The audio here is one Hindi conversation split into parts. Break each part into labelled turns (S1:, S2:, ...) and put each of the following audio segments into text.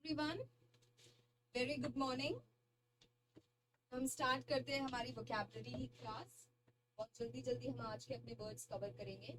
S1: Everyone, very good morning. हम स्टार्ट करते हैं हमारी वोकैबुलरी क्लास। बहुत जल्दी जल्दी हम आज के अपने वर्ड्स कवर करेंगे।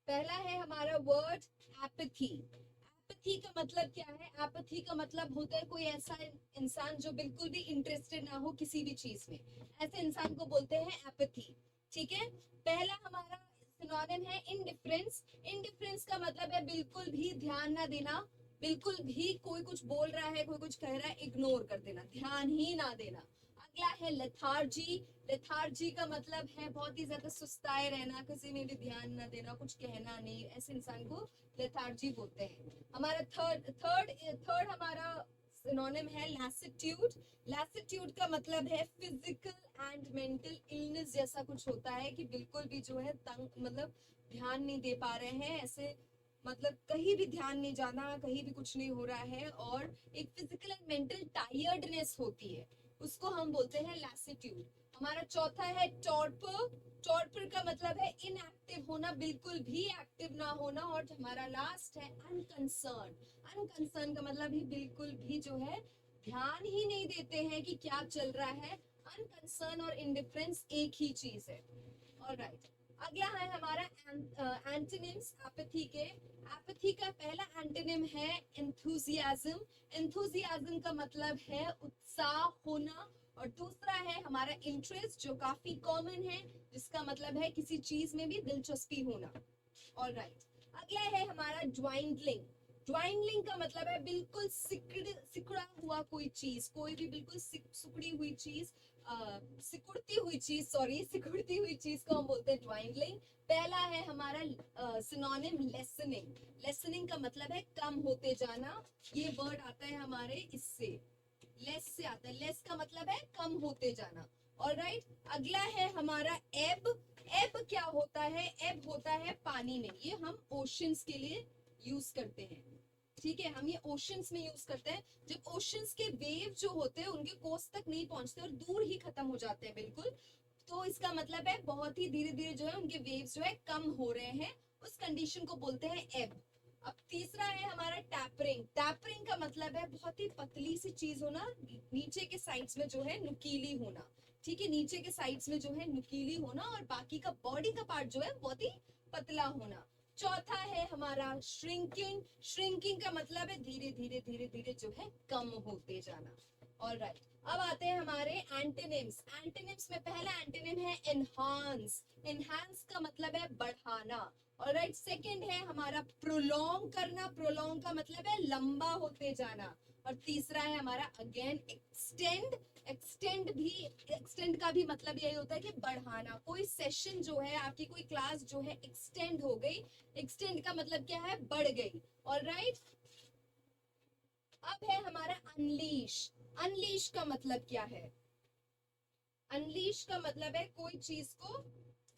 S1: पहला है हमारा वर्ड एपैथी। एपैथी का मतलब क्या है? एपैथी का मतलब होता है कोई ऐसा इंसान जो बिल्कुल भी इंटरेस्टेड ना हो किसी भी चीज में। ऐसे इंसान को बोलते हैं एपैथी। ठीक है। पहला हमारा सिनोनिम है इनडिफरेंस। इनडिफरेंस का मतलब है बिल्कुल भी ध्यान ना देना, बिल्कुल भी कोई कुछ बोल रहा है, कोई कुछ कह रहा है, इग्नोर कर देना, ध्यान ही ना देना। अगला है लेथार्जी। लेथार्जी का मतलब है बहुत ही ज्यादा सुस्ताए रहना, किसी में भी ध्यान ना देना, कुछ कहना नहीं, ऐसे इंसान को लेथार्जी बोलते हैं। हमारा थर्ड थर्ड थर्ड हमारा सिनोनिम है लैसिट्यूड। लैसिट्यूड का मतलब है फिजिकल एंड मेंटल इलनेस जैसा कुछ होता है कि बिल्कुल भी जो है तंग, मतलब ध्यान नहीं दे पा रहे हैं, ऐसे मतलब कहीं भी ध्यान नहीं जाना, कहीं भी कुछ नहीं हो रहा है, और एक फिजिकल एंड मेंटल टायर्डनेस होती है, उसको हम बोलते हैं लैसिट्यूड। हमारा चौथा है टॉर्पर। टॉर्पर का मतलब है इनएक्टिव होना, बिल्कुल भी एक्टिव ना होना। और हमारा लास्ट है अनकंसर्न। अनकंसर्न का मतलब ही बिल्कुल भी जो है ध्यान ही नहीं देते हैं कि क्या चल रहा है। अनकंसर्न और इंडिफरेंस एक ही चीज है। ऑलराइट, अगला है हमारा एंटोनिम्स एपैथी के। एपैथी का पहला एंटोनिम है एंथुसियाज्म। एंथुसियाज्म का मतलब है उत्साह होना। और दूसरा है हमारा इंटरेस्ट, जो काफी कॉमन है, जिसका मतलब है किसी चीज में भी दिलचस्पी होना। ऑलराइट, अगला है हमारा ज्वाइंटलिंग। ज्वाइंटलिंग का मतलब है बिल्कुल सिकुड़ा हुआ कोई चीज, कोई भी बिल्कुल सिकुड़ी हुई चीज, सिकुड़ती हुई चीज, सॉरी, सिकुड़ती हुई चीज को हम बोलते हैं ज्वाइंटलिंग। पहला है हमारा सिनोनिम लेसनिंग। लेसनिंग का मतलब है कम होते जाना। ये वर्ड आता है हमारे इससे, लेस से आता है। लेस का मतलब है कम होते जाना। ऑलराइट, अगला है हमारा एब। एब क्या होता है? एब होता है पानी में, ये हम ओशंस के लिए यूज करते हैं। ठीक है, हम ये ओशंस में यूज करते हैं जब ओशंस के वेव जो होते हैं उनके कोस्ट तक नहीं पहुंचते और दूर ही खत्म हो जाते हैं बिल्कुल, तो इसका मतलब है बहुत ही धीरे धीरे जो है उनके वेव्स जो है कम हो रहे हैं, उस कंडीशन को बोलते हैं एब। अब तीसरा है हमारा टैपरिंग। टैपरिंग का मतलब है बहुत ही पतली सी चीज होना, नीचे के साइड्स में जो है नुकीली होना। ठीक है, नीचे के साइड्स में जो है नुकीली होना और बाकी का बॉडी का पार्ट जो है बहुत ही पतला होना। चौथा है हमारा श्रिंकिंग। श्रिंकिंग का मतलब है धीरे धीरे धीरे धीरे जो है कम होते जाना। ऑलराइट, अब आते हैं हमारे एंटोनिम्स। एंटोनिम्स में पहला एंटोनिम है एनहांस। एनहांस का मतलब है बढ़ाना। ऑलराइट, सेकंड है हमारा प्रोलॉन्ग करना। प्रोलॉन्ग का मतलब है लंबा होते जाना। और तीसरा है हमारा अगेन एक्सटेंड। एक्सटेंड का भी मतलब यही होता है कि बढ़ाना। कोई सेशन जो है आपकी, कोई क्लास जो है एक्सटेंड हो गई, एक्सटेंड का मतलब क्या है? बढ़ गई। ऑलराइट, अब है हमारा अनलीश। अनलीश का मतलब क्या है? अनलीश का मतलब है कोई चीज को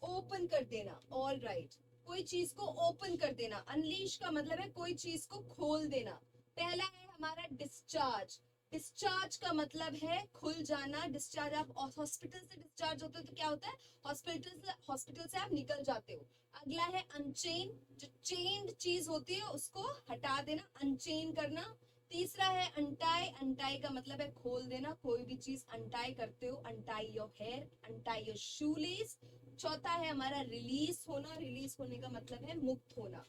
S1: ओपन कर देना। ऑल राइट, कोई चीज को ओपन कर देना। अनलीश का मतलब है कोई चीज को खोल देना। पहला है हमारा डिस्चार्ज। डिस्चार्ज का मतलब है खुल जाना। डिस्चार्ज, आप हॉस्पिटल से डिस्चार्ज होते हो तो क्या होता है? हॉस्पिटल से आप निकल जाते हो। अगला है अनचेन। जो चेन्ड चीज होती है उसको हटा देना, अनचेन करना। तीसरा है अनटाई। अनटाई का मतलब है खोल देना, कोई भी चीज अनटाई करते हो, untie your hair, untie your shoelace. चौथा है हमारा रिलीज होना। रिलीज होने का मतलब है मुक्त होना।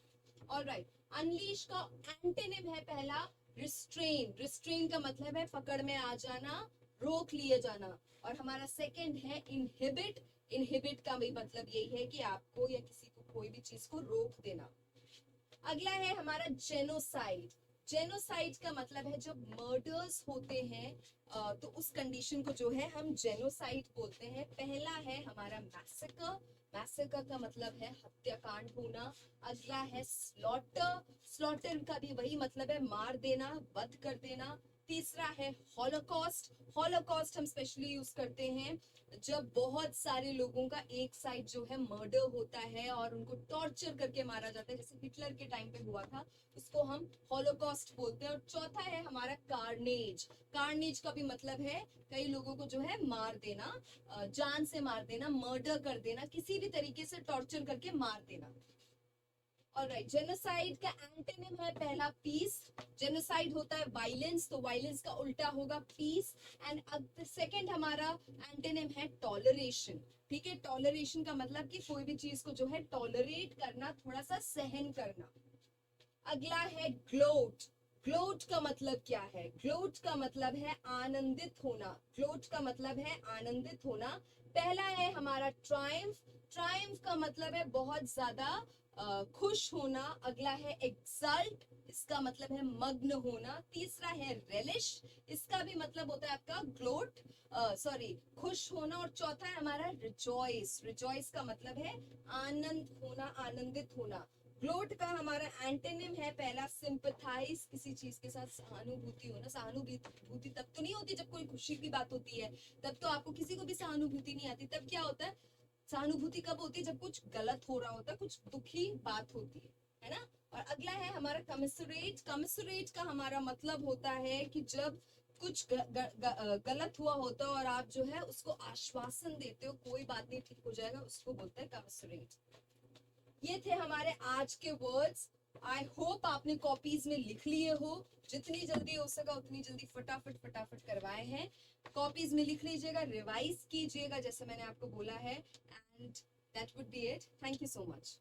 S1: ऑलराइट, अनलीश का एंटोनिम है पहला रिस्ट्रेन। रिस्ट्रेन का मतलब है पकड़ में आ जाना, रोक लिए जाना। और हमारा सेकंड है इनहिबिट। इनहिबिट का भी मतलब यही है कि आपको या किसी को कोई भी चीज को रोक देना। अगला है हमारा जेनोसाइड। जेनोसाइड का मतलब है जब मर्डर्स होते हैं, तो उस कंडीशन को जो है हम जेनोसाइड बोलते हैं। पहला है हमारा मैसेकर। मैसेकर का मतलब है हत्याकांड होना। अगला है स्लॉटर। स्लॉटर का भी वही मतलब है मार देना, वध कर देना। तीसरा है हॉलोकॉस्ट। हॉलोकॉस्ट हम स्पेशली यूज करते हैं जब बहुत सारे लोगों का एक साइड जो है मर्डर होता है और उनको टॉर्चर करके मारा जाता है, जैसे हिटलर के टाइम पे हुआ था, उसको हम हॉलोकॉस्ट बोलते हैं। और चौथा है हमारा कार्नेज। कार्नेज का भी मतलब है कई लोगों को जो है मार देना, जान से मार देना, मर्डर कर देना, किसी भी तरीके से टॉर्चर करके मार देना। ऑलराइट, जेनोसाइड का एंटोनिम है पहला पीस। जेनोसाइड होता है वायलेंस, तो वायलेंस का उल्टा होगा पीस। एंड सेकंड हमारा एंटोनिम है टॉलरेशन। ठीक है, टॉलरेशन का मतलब कि कोई भी चीज को जो है टॉलरेट करना, थोड़ा सा सहन करना। अगला है ग्लोट। ग्लोट का मतलब क्या है? ग्लोट का मतलब है आनंदित होना। ग्लोट का मतलब है आनंदित होना। पहला है हमारा ट्रायम्फ। ट्रायम्फ का मतलब है बहुत ज्यादा खुश होना। अगला है एक्सल्ट, इसका मतलब है मग्न होना। तीसरा है रेलिश, इसका भी मतलब होता है आपका ग्लोट, सॉरी खुश होना। और चौथा है हमारा रिजॉइस। रिजॉइस का मतलब है आनंद होना, आनंदित होना। ग्लोट का हमारा एंटोनिम है पहला सिंपथाइज, किसी चीज के साथ सहानुभूति होना। सहानुभूति तब तो नहीं होती जब कोई खुशी की बात होती है, तब तो आपको किसी को भी सहानुभूति नहीं आती। तब क्या होता है, सहानुभूति कब होती है? जब कुछ गलत हो रहा होता है, कुछ दुखी बात होती है ना। और अगला है हमारा कमिसरेट। कमिसरेट का हमारा मतलब होता है कि जब कुछ गलत हुआ होता है और आप जो है उसको आश्वासन देते हो, कोई बात नहीं ठीक हो जाएगा, उसको बोलते हैं कमिसरेट। ये थे हमारे आज के वर्ड्स। आई होप आपने कॉपीज में लिख लिए हो, जितनी जल्दी हो सका उतनी जल्दी फटाफट फटाफट करवाए हैं। कॉपीज में लिख लीजिएगा, रिवाइज कीजिएगा जैसे मैंने आपको बोला है। And that would be it. Thank you so much.